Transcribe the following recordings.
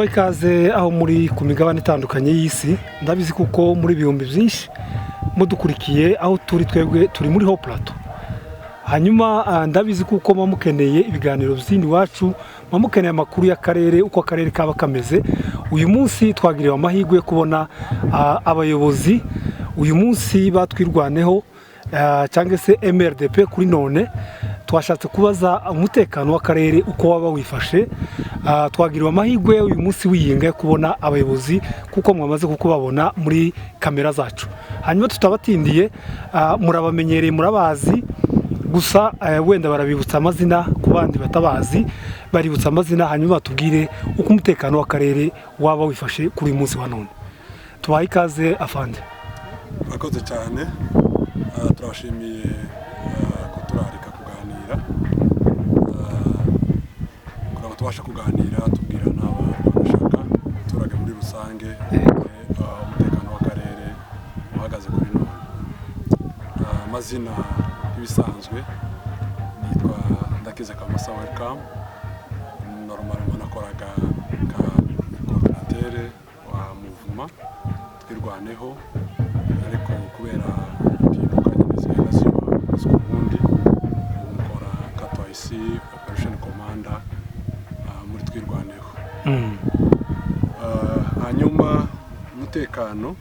Ikaze aho muri ku migabane itandukanye y'isi, ndabizi kuko muri bihumbi byinshi mudukurikiye aho twebwe turi muri Ho Plateau. Hanyuma ndabizi kuko mukeneye ibiganiro by'indi wacu, mukeneye amakuru y'akarere uko akarere kaba kameze. Uyu munsi twagiriwe amahirwe kubona abayobozi uyu munsi batwirwaneho cyangwa se MRDP kuri none. Twashatse kubaza umutekano w'akarere uko waba wifashe. Twagiriwe amahirwe uyu munsi wiyinga kubona abayobozi kuko mwamaze kukubabona muri kamera zacu. Hanyuma tutabatindiye, murabamenyereye, murabazi, gusa wenda barabibutsa amazina ku bandi batabazi, baributsa amazina hanyuma batubwire uko umutekano w'akarere waba wifashe kuri uyu munsi wa none. Tubahe ikaze afande. Murakoze cyane, turashimiye kuturarika kuganira, kugira tubashe kuganira tubwira n'abashaka abaturage muri rusange umutekano w'akarere uhagaze kuri none. Amazina ibisanzwe nitwa Ndakize Kamasa Welcome. Normalement nakoraga ka coordinateur wa Mouvement Twirwaneho, ariko kubera impinduka nyine z'ubuzima bundi nkora katwa isi Operation Commander muri Twirwaneho. Hanyuma umutekano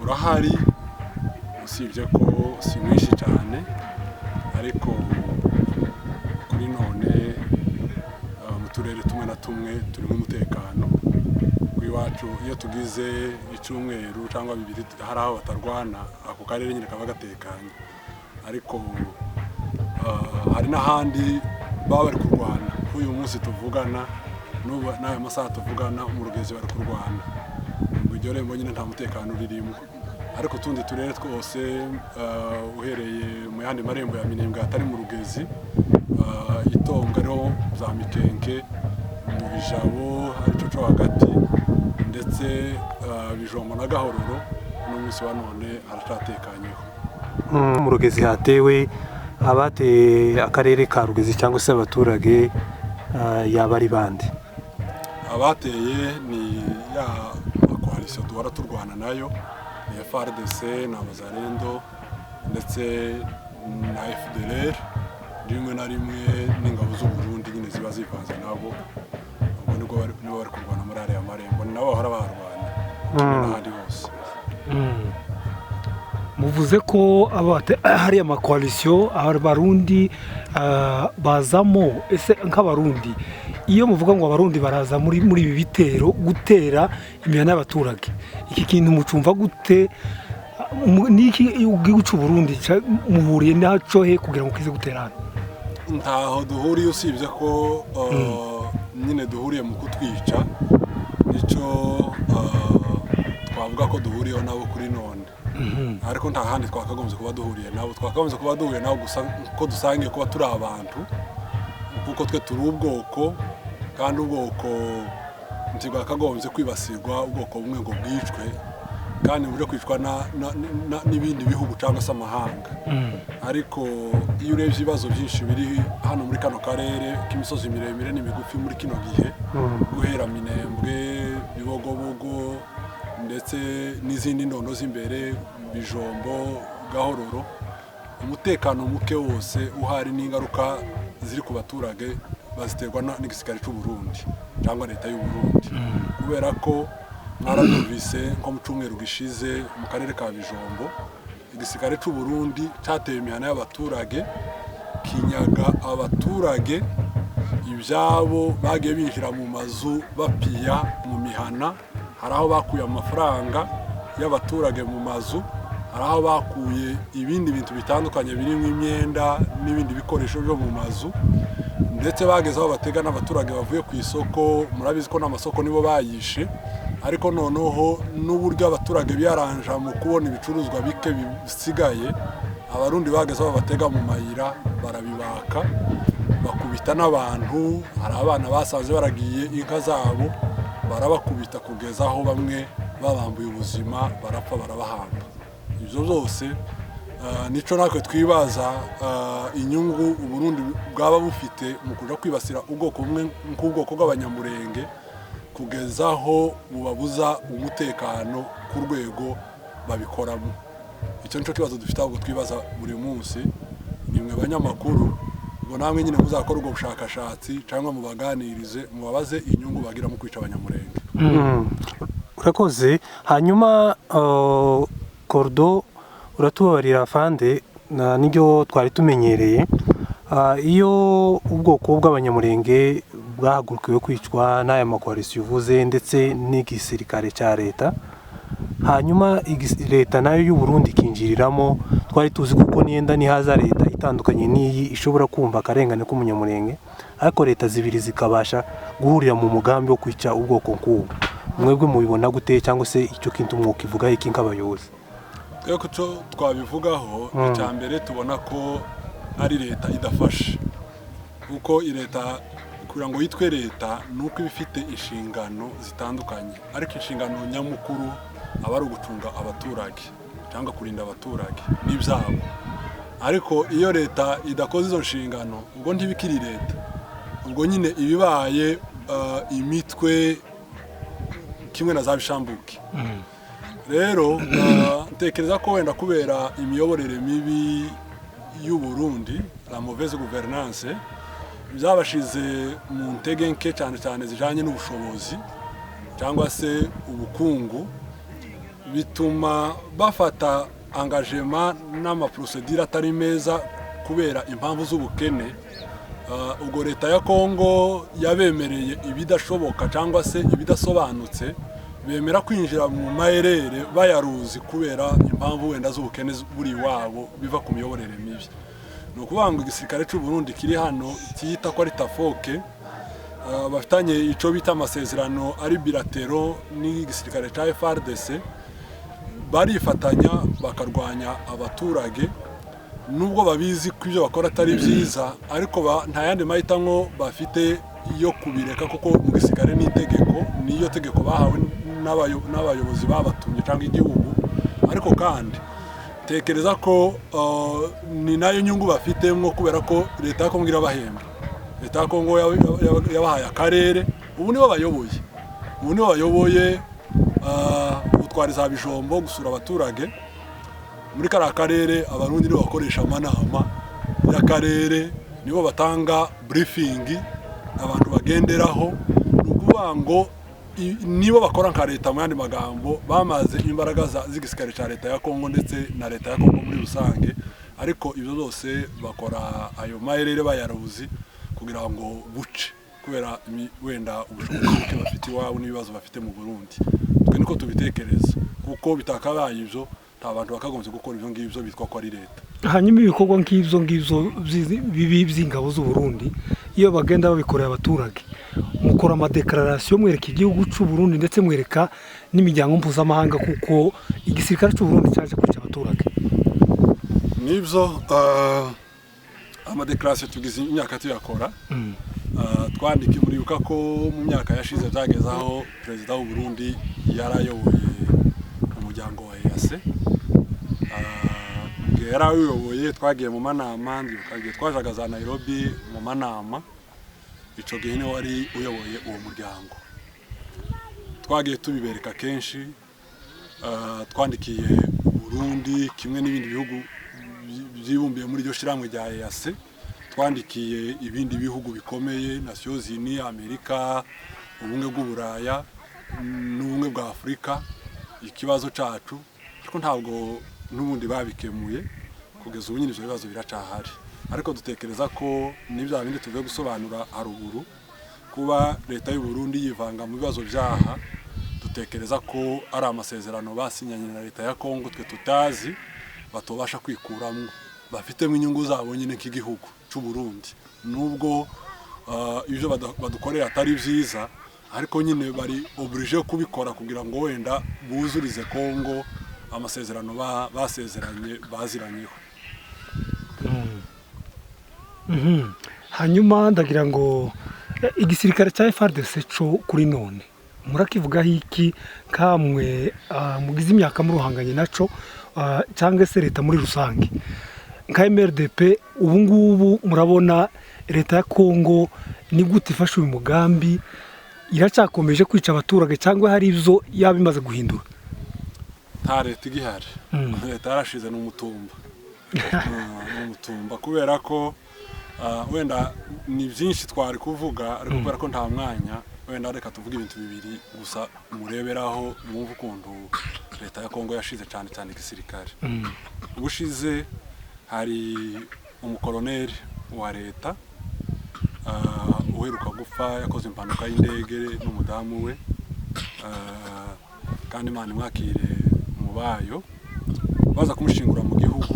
urahari, usibye ko si mwinshi cyane, ariko kuri none mu turere tumwe na tumwe turimo umutekano. Iwacu iyo tugize icyumweru cyangwa bibiri hari aho batarwana, ako karere nyine kaba gatekanye, ariko hari n'ahandi baba bari kurwana. Uyu munsi tuvugana n'aya masaha tuvugana mu Rugezi bari kurwana, mu iryo rembo nyine nta mutekano uririmo. Ariko tundi turere twose uhereye mu yandi marembo ya Minembwe atari mu Rugezi, Itonga ariho za Mikenke, mu Bijabo arico cyo hagati, ndetse Bijombo na Gahororo n'umunsi wa none haracatekanyeho. Mu Rugezi hatewe abateye akarere ka Rugezi cyangwa se abaturage yaba ari bande? Abateye ni ya coalition duhora turwana nayo, ni FARDC na Bazalendo ndetse na FDLR, rimwe na rimwe n'ingabo z'u Burundi nyine ziba zivanze nabo. Ubwo nibwo bari kurwana muri area marembo, nabo bahora barwana n'ahandi hose. Muvuze ko hari amakoalisiyo abarundi bazamo. Ese nk'abarundi iyo muvuga ngo abarundi baraza muri ibi bitero gutera imihana y'abaturage, iki kintu mucumva gute? Niki igihugu cy'u Burundi muhuriye naco he kugira ngo kize guterana? Ntaho duhuriye, usibye ko nyine duhuriye mu kutwica. Nico twavuga ko duhuriyeho nabo kuri none, ariko nta handi twakagombye kuba duhuriye nabo. Twakagombye kuba duhuriye nabo gusa ko dusangiye kuba turi abantu, kuko twe turi ubwoko, kandi ubwoko ntibwakagombye kwibasirwa ubwoko bumwe ngo bwicwe, kandi buje kwicwa n'ibindi bihugu cyangwa se amahanga. Ariko iyo urebye ibibazo byinshi biri hano muri kano karere k'imisozi miremire n'imigufi muri kino gihe, guhera Minembwe, Bibogobogo ndetse n'izindi ndondo z'imbere, Bijombo, Gahororo, umutekano muke wose uhari n'ingaruka ziri ku baturage baziterwa n'igisirikare cy'u Burundi cyangwa leta y'u Burundi. Kubera ko mwaradumvise nko mu cyumweru gishize mu karere ka Bijombo, igisirikare cy'u Burundi cyateye imihana y'abaturage, kinyaga abaturage ibyabo, bagiye binjira mu mazu bapiya mu mihana. Hari aho bakuye amafaranga y'abaturage mu mazu, hari aho bakuye ibindi bintu bitandukanye birimo imyenda n'ibindi bikoresho byo mu mazu, ndetse bageze aho batega n'abaturage bavuye ku isoko. Murabizi ko n'amasoko nibo bayishe, ariko noneho n'uburyo abaturage byaranja mu kubona ibicuruzwa bike bisigaye, abarundi bageze aho batega mu mayira barabibaka, bakubita n'abantu. Hari abana basanze baragiye inka zabo barabakubita kugeza aho bamwe babambuye ubuzima, barapfa barabahamba. Ibyo byose nico natwe twibaza inyungu Uburundi bwaba bufite mu kuja kwibasira ubwoko bumwe nk'ubwoko bw'abanyamurenge kugezaho bubabuza umutekano ku rwego babikoramo. Icyo nico kibazo dufite ahubwo twibaza buri munsi. Nimwe abanyamakuru ngo namwe nyine muzakora ubwo bushakashatsi cyangwa mubaganirize mubabaze inyungu bagira mu kwica abanyamurenge. Urakoze. Hanyuma Kordo uratubarira Fande n'iryo twari tumenyereye iyo ubwoko bw'abanyamurenge bwahagurukiwe kwicwa n'aya makoalisiyo uvuze ndetse n'igisirikare cya leta, hanyuma leta nayo y'u Burundi ikinjiriramo. Twari tuzi kuko niyenda nihaza leta itandukanye n'iyi ishobora kumva akarengane k'umunyamurenge, ariko leta zibiri zikabasha guhurira mu mugambi wo kwica ubwoko nk'ubu. Mwebwe mubibona gute, cyangwa se icyo kintu mwuka ivuga iki nk'abayobozi? Twebwe kuco twabivugaho, icya mbere tubona ko ari leta idafashe, kuko leta kugira ngo yitwe leta nuko ibifite inshingano zitandukanye, ariko inshingano nyamukuru aba ari ugucunga abaturage cyangwa kurinda abaturage n'ibyabo. Ariko iyo leta idakoze izo nshingano, ubwo ntibikiri leta, ubwo nyine ibibaye imitwe kimwe na za bishambuke. Rero ntekereza ko wenda kubera imiyoborere mibi y'u Burundi, la mauvaise gouvernance, byabashize mu ntege nke cyane cyane zijanye n'ubushobozi cyangwa se ubukungu, bituma bafata engagement n'amaprocedure atari meza kubera impamvu z'ubukene. Ubwo leta ya Kongo yabemereye ibidashoboka cyangwa se ibidasobanutse, bemera kwinjira mu maherere bayaruzi kubera impamvu wenda z'ubukene buri wabo biva ku miyoborere mibi. Ni ukuvuga ngo igisirikare cy'u Burundi kiri hano kiyita ko ari tafoke, bafitanye icyo bita amasezerano ari bilatero n'igisirikare cya FARDC, barifatanya bakarwanya abaturage nubwo babizi ko ibyo bakora atari byiza, ariko nta yandi mahitamo bafite yo kubireka, kuko mu gisirikare n'itegeko niyo tegeko bahawe n'abayobozi babatumye cyangwa igihugu. Ariko kandi tekereza ko ni nayo nyungu bafitemo, kubera ko leta ya Kongo irabahemba. Leta ya Kongo yabahaye akarere, ubu nibo bayoboye gutwara za bijombo, gusura abaturage muri kariya karere. Abarundi nibo bakoresha amanama y'akarere, nibo batanga briefing abantu bagenderaho. Ni ukuvuga ngo nibo bakora nka leta, mu yandi magambo bamaze imbaraga z'igisirikare cya leta ya Kongo ndetse na leta ya Kongo muri rusange. Ariko ibyo byose bakora ayo maherere bayaruzi kugira ngo buce, kubera wenda ubushobozi buke bafite iwabo n'ibibazo bafite mu Burundi. Twe niko tubitekereza, kuko bitakabaye ibyo nta bantu bakagombye gukora ibyo ngibyo bitwa ko ari leta. Hanyuma ibikorwa nk'ibyo bibi by'ingabo z'u Burundi, iyo bagenda babikorera abaturage, mukora amadeklarasiyo mwereka igihugu cy'u Burundi ndetse mwereka n'imiryango mpuzamahanga, kuko igisirikare cy'u Burundi cyaje kwica abaturage. Nibyo amadeklarasiyo tugize imyaka tuyakora. Twandike muribuka ko mu myaka yashize byageze aho perezida w'u Burundi yarayoboye umuryango wa EAC. Yarayoboye, twagiye mu manama, twajaga za Nairobi mu manama. Ico gihe ni wari uyoboye uwo muryango. Twagiye tubibereka kenshi, twandikiye Burundi kimwe n'ibindi bihugu byibumbiye muri iryo shiramwe rya EAC. Twandikiye ibindi bihugu bikomeye, Nations Unies, Amerika, ubumwe bw'Uburaya n'ubumwe bwa Afurika, ikibazo cacu, ariko ntabwo n'ubundi babikemuye. Kugeza ubu nyine ibyo bibazo biracahari, ariko dutekereza ko n'ibyo bindi tuvuye gusobanura haruguru, kuba leta y'u Burundi yivanga mu bibazo byaha, dutekereza ko ari amasezerano basinyanye na leta ya Kongo twe tutazi, batobasha kwikuramo, bafitemo inyungu zabo nyine nk'igihugu cy'u Burundi. Nubwo ibyo badukorera atari byiza, ariko nyine bari oblige kubikora kugira ngo wenda buzurize Kongo amasezerano basezeranye baziranyeho. Hanyuma ndagira ngo igisirikare cya FARDC cyo kuri none murakivugaho iki kamwe mugize imyaka muruhanganye naco cyangwa se leta muri rusange nka MRDP ubu ngubu murabona leta ya Kongo ni gute ifashe uyu mugambi iracyakomeje kwica abaturage cyangwa hari ibyo yabimaze guhindura? nta leta igihari, leta yarashize n'umutumba kubera ko wenda ni byinshi twari kuvuga ariko kubera ko nta mwanya wenda reka tuvuge ibintu bibiri gusa mureberaho mwumva ukuntu leta ya Kongo yashize cyane cyane igisirikare. Ubushize hari umukoloneli wa leta uheruka gupfa yakoze impanuka y'indege n'umudamu we, kandi Imana imwakire mu bayo, baza kumushingura mu gihugu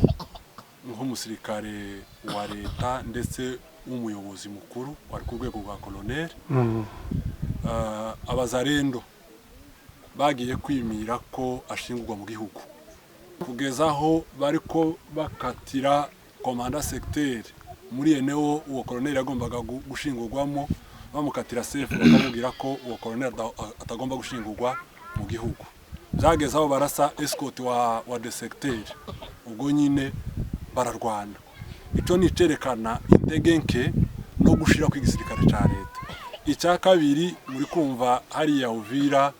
nk'umusirikare wa leta ndetse w'umuyobozi mukuru wari ku rwego rwa koloneli. Abazarendo bagiye kwimira ko ashingurwa mu gihugu kugeza aho bariko bakatira komanda secteur muri eneo uwo koloneli yagombaga gushingurwamo, bamukatira sefu bakamubwira ko uwo koloneli atagomba gushingurwa mu gihugu. Byageze aho barasa escort wa de secteur, ubwo nyine bararwana. Icyo ni cerekana intege nke no gushira kw'igisirikare cya leta. Icya kabiri muri kumva hariya Uvira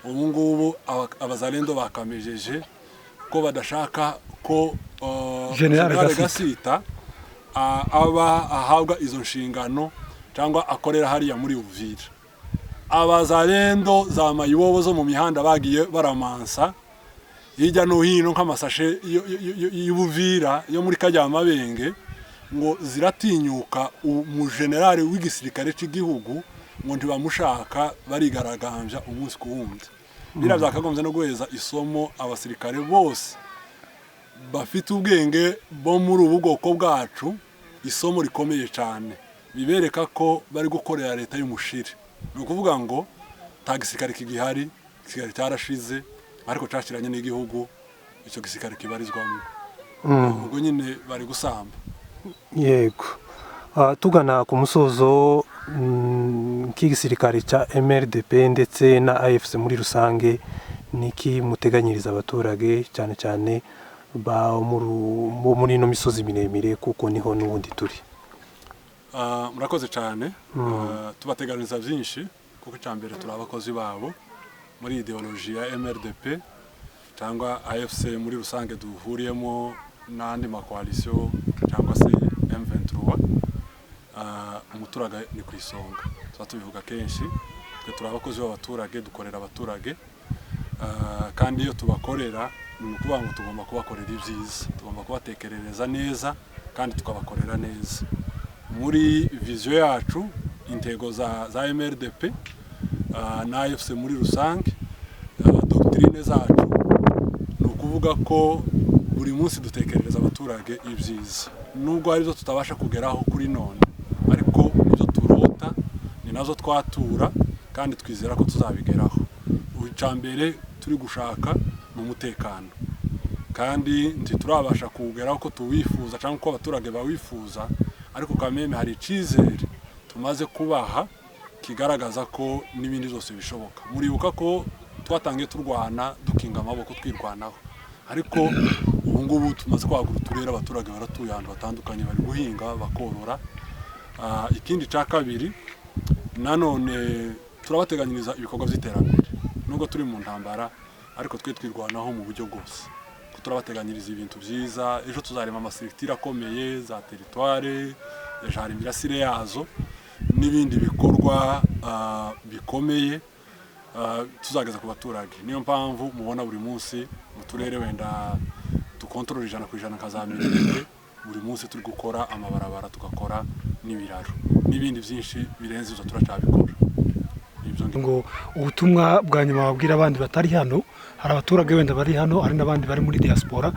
ubu ngubu abazarendo bakamejeje ko badashaka ko General Gasita ahabwa izo nshingano cyangwa akorera hariya muri Uvira. Abazarendo za mayibobo zo mu mihanda bagiye baramansa hirya no hino nk'amasashe y'Uvira yo muri Kajyamabenge ngo ziratinyuka mu generale w'igisirikare cy'igihugu ngo ntibamushaka, barigaragambya umunsi ku wundi. Bira byakagombye no guheza isomo abasirikare bose bafite ubwenge bo muri ubu bwoko bwacu, isomo rikomeye cyane bibereka ko bari gukorera leta y'umushire. Ni ukuvuga ngo nta gisirikare kigihari, igisirikare cyarashize ariko cyashiranye n'igihugu icyo gisirikare kibarizwamo. Ubwo nyine bari gusamba. Yego, tugana ku musozo k'igisirikare cya MRDP ndetse na AFC muri rusange, niki muteganyiriza abaturage cyane cyane muri ino misozi miremire kuko niho n'ubundi turi? Murakoze cyane. Tubateganyiriza byinshi kuko cyambere turi abakozi babo muri ideology ya MRDP cyangwa AFC muri rusange duhuriyemo n'andi makoalisiyo cyangwa se M23. Umuturage ni ku isonga, tubivuga kenshi, twe turi abakozi b'abaturage, dukorera abaturage, kandi iyo tubakorera ni ukuvuga ngo tugomba kubakorera ibyiza, tugomba kubatekerereza neza kandi tukabakorera neza. Muri vision yacu intego za MRDP na AFC muri rusange, doctrine zacu ni ukuvuga ko buri munsi dutekerereza abaturage ibyiza, nubwo hari zo tutabasha kugeraho kuri none, ariko ibyo turota ni nazo twatura kandi twizera ko tuzabigeraho. Icambere turi gushaka mu mutekano, kandi ntiturabasha kugeraho ko tuwifuza cyangwa ko abaturage bawifuza, ariko kameme hari icizere tumaze kubaha kigaragaza ko n'ibindi byose bishoboka. Muribuka ko twatangiye turwana dukinga amaboko twirwanaho, ariko ubu ngubu tumaze kwagura uturere, abaturage baratuye ahantu batandukanye, bari guhinga bakorora. Ikindi cya kabiri nanone turabateganyiriza ibikorwa by'iterambere, nubwo turi mu ntambara ariko twe twirwanaho mu buryo bwose. Turabateganyiriza ibintu byiza, ejo tuzarema amasirikitire akomeye za teritware yajara imirasire yazo n'ibindi bikorwa bikomeye tuzageza ku baturage. Niyo mpamvu mubona buri munsi mu turere wenda dukontorora 100% kazamirire, buri munsi turi gukora amabarabara, tugakora n'ibiraro n'ibindi byinshi birenze izo turacabikora. Ngo ubutumwa bwa nyuma babwira abandi batari hano, hari abaturage wenda bari hano, hari n'abandi bari muri diaspora,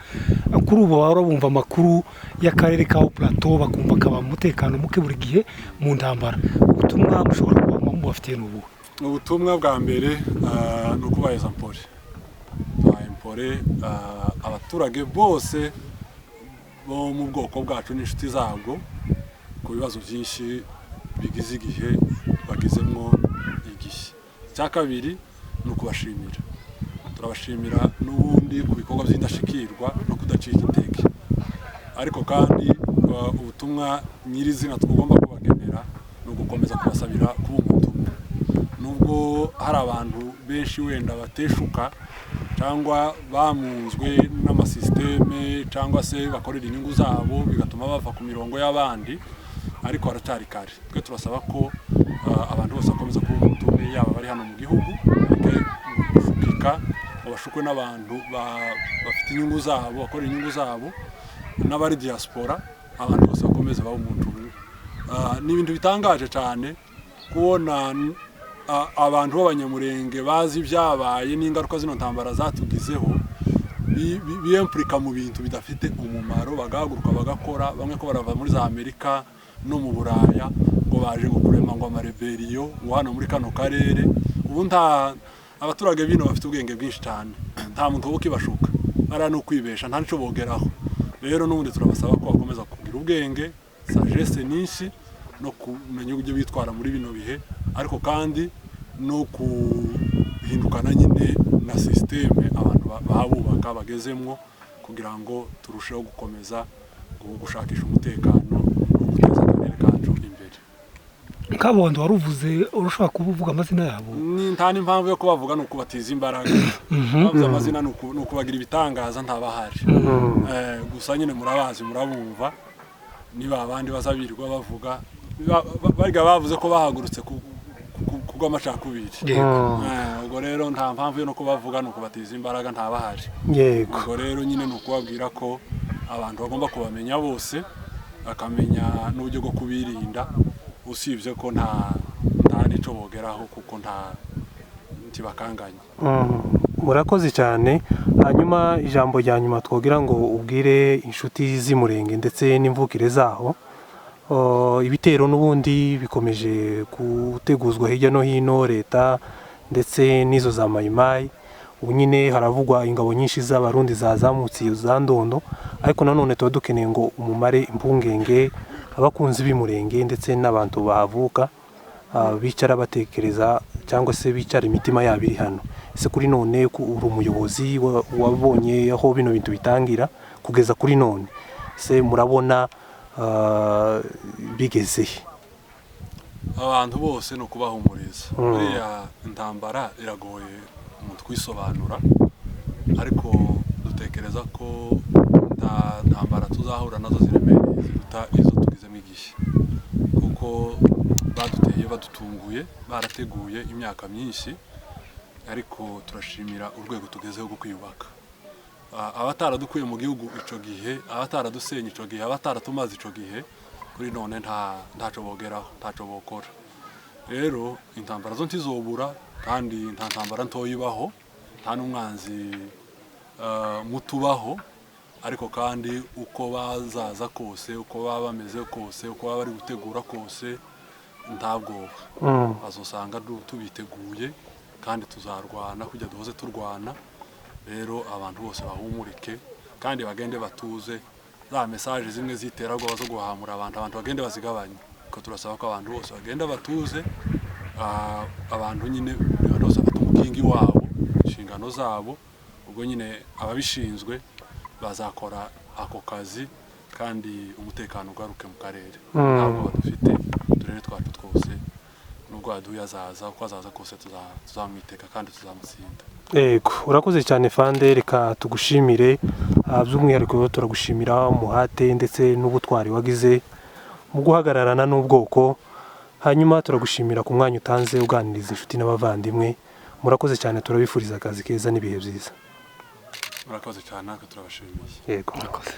kuri ubu baba bumva amakuru y'akarere ka Plateau bakumva kaba umutekano muke buri gihe mu ntambara. Ubutumwa mushobora kuba mubafitiye n'ubu? Ubutumwa bwa mbere ni ukubaheza mpore abaturage bose bo mu bwoko bwacu n'inshuti zabwo ku bibazo byinshi bigize igihe bagezemo igihe. cya kabiri ni ukubashimira, turabashimira n'ubundi ku bikorwa by'indashikirwa no kudacika intege, ariko kandi ubutumwa nyirizina tugomba kubagenera ni ugukomeza kubasabira kuba umuntu umwe. Nubwo hari abantu benshi wenda bateshuka cyangwa bamunzwe n'amasisiteme cyangwa se bakorera inyungu zabo bigatuma bava ku mirongo y'abandi, ariko haracyari kare. Twe turasaba ko abantu bose bakomeza kuba umuntu umwe, yaba bari hano mu gihugu gufukika ngo bashukwe n'abantu bafite inyungu zabo, bakorera inyungu zabo, n'abari diaspora, abantu bose bakomeza baba umuntu umwe. Ni ibintu bitangaje cyane kubona abantu b'abanyamurenge bazi ibyabaye n'ingaruka zino ntambara zatugizeho biyempurika mu bintu bidafite umumaro, bagahaguruka bagakora, bamwe ko barava muri za Amerika no mu Buraya ngo baje ngo kurema ngo amareberiyo ngo hano muri kano karere. Ubu abaturage bino bafite ubwenge bwinshi cyane, nta muntu wo kibashuka, ari no kwibesha, nta nico bogeraho. Rero n'ubundi turabasaba ko bakomeza kugira ubwenge, sagesse nyinshi, no kumenya uburyo bitwara muri bino bihe, ariko kandi no kuhindukana nyine na systeme abantu bahabubaka bagezemwo, kugira ngo turusheho gukomeza gushakisha umutekano no guteza akarere kacu imbere. Kabondo waruvuze urashaka kuvuga amazina yabo? Nta n'impamvu yo kubavuga, no kubatiza imbaraga. Bavuze amazina no kubagira ibitangaza ntabahari. Gusa nyine murabazi, murabumva, niba abandi bazabirirwa bavuga barya bavuze ko bahagurutse kugw'amacakubiri. Ubwo rero nta mpamvu yo no kubavuga, no kubatiza imbaraga ntabahari. Ubwo rero nyine no kubabwira ko abantu bagomba kubamenya bose, bakamenya n'uburyo bwo kubirinda, usibye ko nta nico bogeraho kuko nta kibakanganye. Murakoze cyane. Hanyuma ijambo rya nyuma twogira ngo ubwire inshuti z'Imurenge ndetse n'imvukire zaho, ibitero n'ubundi bikomeje guteguzwa hirya no hino, leta ndetse n'izo za mayimayi. Ubu nyine haravugwa ingabo nyinshi z'abarundi zazamutse iyo za Ndondo, ariko nanone tuba dukeneye ngo umumare impungenge abakunzi b'Imurenge ndetse n'abantu bahavuka bicara batekereza cyangwa se bicara imitima yabo iri hano. Ese kuri none uri umuyobozi wabonye aho bino bintu bitangira kugeza kuri none, se murabona bigeze he? Abantu bose no kubahumuriza. Buriya intambara iragoye umuntu kwisobanura, ariko dutekereza ko ntambara tuzahura nazo ziremereye ziruta izo tugizemo igihe, kuko baduteye badutunguye, barateguye imyaka myinshi, ariko turashimira urwego tugezeho rwo kwiyubaka. Abataradukuye mu gihugu ico gihe, abataradusenye ico gihe, abataratumaze ico gihe, kuri none ntaco bogeraho, ntaco bokora. Rero intambara zo ntizobura, kandi nta ntambara ntoyibaho, nta n'umwanzi mutubaho, ariko kandi uko bazaza kose, uko baba bameze kose, uko baba bari gutegura kose, nta bwoba. Bazosanga tubiteguye kandi tuzarwana kujya duhoze turwana. Rero abantu bose bahumurike kandi bagende batuze, za message zimwe ziteragwa zo guhamura abantu bagende bazigabanye, ko turasaba ko abantu bose bagenda batuze. Abantu nyine bose bafite umukingi wabo, inshingano zabo, ubwo nyine ababishinzwe bazakora ako kazi, kandi umutekano ugaruke mu karere. Ntabwo badufite turere twacu twose, nubwo aduye azaza, uko azaza kose tuzamwiteka kandi tuzamutsinda. Urakoze cyane Fande, reka tugushimire, by'umwihariko turagushimira umuhate ndetse n'ubutwari wagize mu guhagararana n'ubwoko. Hanyuma turagushimira ku mwanya utanze uganiriza inshuti n'abavandimwe. Murakoze cyane, turabifuriza akazi keza n'ibihe byiza. Murakoze cyane, natwe turabashimiye. Yego, murakoze.